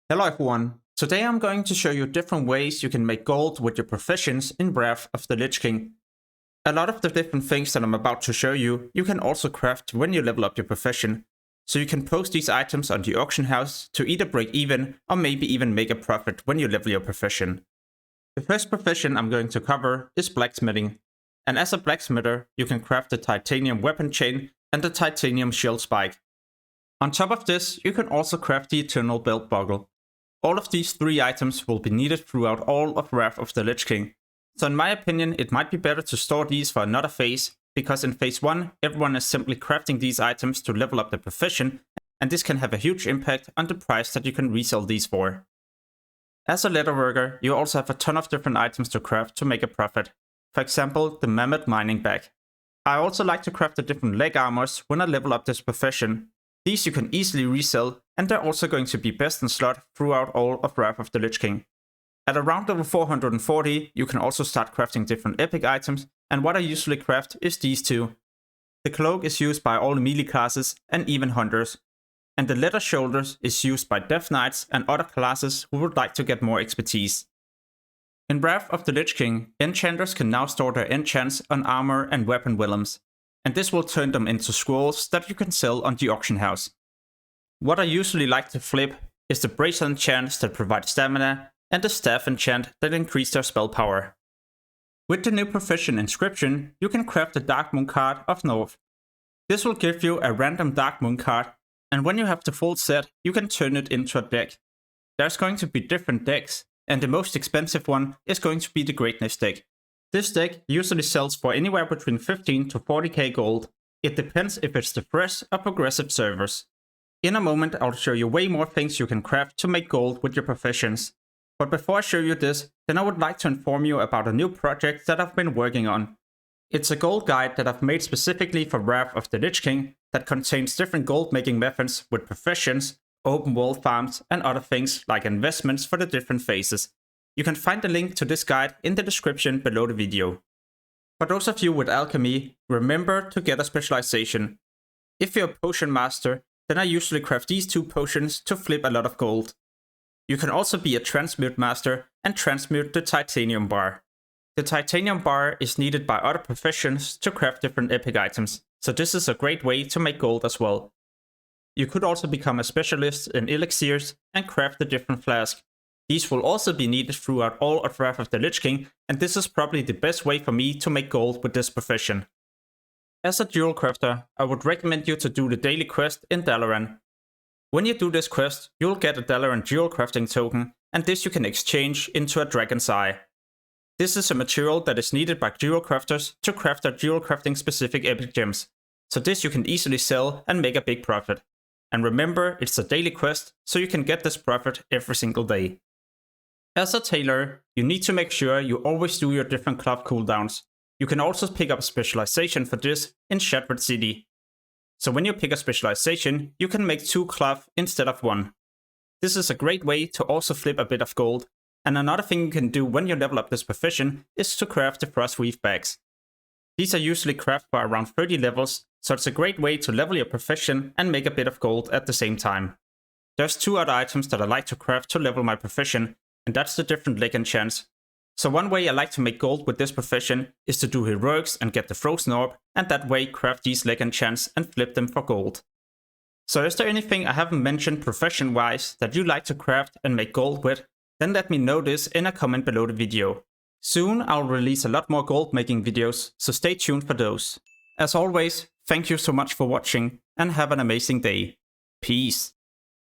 Hello everyone, today I'm going to show you different ways you can make gold with your professions in Wrath of the Lich King. A lot of the different things that I'm about to show you, you can also craft when you level up your profession. So you can post these items on the auction house to either break even or maybe even make a profit when you level your profession. The first profession I'm going to cover is blacksmithing. And as a blacksmither, you can craft the titanium weapon chain and the titanium shield spike. On top of this, you can also craft the eternal belt buckle. All of these three items will be needed throughout all of Wrath of the Lich King. So in my opinion, it might be better to store these for another phase, because in phase 1, everyone is simply crafting these items to level up their profession, and this can have a huge impact on the price that you can resell these for. As a leatherworker, you also have a ton of different items to craft to make a profit. For example, the mammoth mining bag. I also like to craft the different leg armors when I level up this profession. These you can easily resell, and they're also going to be best in slot throughout all of Wrath of the Lich King. At around level 440, you can also start crafting different epic items, and what I usually craft is these two. The cloak is used by all melee classes and even hunters, and the leather shoulders is used by death knights and other classes who would like to get more expertise. In Wrath of the Lich King, enchanters can now store their enchants on armor and weapon willems, and this will turn them into scrolls that you can sell on the auction house. What I usually like to flip is the bracelet enchants that provide stamina and the staff enchant that increase their spell power. With the new profession inscription, you can craft the Dark Moon card of North. This will give you a random Dark Moon card, and when you have the full set, you can turn it into a deck. There's going to be different decks, and the most expensive one is going to be the Greatness deck. This deck usually sells for anywhere between 15 to 40k gold. It depends if it's the fresh or progressive servers. In a moment I'll show you way more things you can craft to make gold with your professions. But before I show you this, then I would like to inform you about a new project that I've been working on. It's a gold guide that I've made specifically for Wrath of the Lich King that contains different gold making methods with professions, open world farms, and other things like investments for the different phases. You can find the link to this guide in the description below the video. For those of you with alchemy, remember to get a specialization. If you're a potion master, then I usually craft these two potions to flip a lot of gold. You can also be a transmute master and transmute the titanium bar. The titanium bar is needed by other professions to craft different epic items, so this is a great way to make gold as well. You could also become a specialist in elixirs and craft a different flask. These will also be needed throughout all of Wrath of the Lich King, and this is probably the best way for me to make gold with this profession. As a Jewelcrafter, I would recommend you to do the daily quest in Dalaran. When you do this quest, you'll get a Dalaran Jewelcrafting token, and this you can exchange into a Dragon's Eye. This is a material that is needed by Jewelcrafters to craft their Jewelcrafting specific epic gems, so this you can easily sell and make a big profit. And remember, it's a daily quest, so you can get this profit every single day. As a tailor, you need to make sure you always do your different cloth cooldowns. You can also pick up a specialization for this in Shattered City. So when you pick a specialization, you can make 2 cloth instead of 1. This is a great way to also flip a bit of gold. And another thing you can do when you level up this profession is to craft the Frostweave bags. These are usually crafted for around 30 levels, so it's a great way to level your profession and make a bit of gold at the same time. There's 2 other items that I like to craft to level my profession, and that's the different leg enchants. So one way I like to make gold with this profession is to do heroics and get the frozen orb, and that way craft these leg enchants and flip them for gold. So is there anything I haven't mentioned profession wise that you like to craft and make gold with? Then let me know this in a comment below the video. Soon I'll release a lot more gold making videos, so stay tuned for those. As always, thank you so much for watching and have an amazing day. Peace.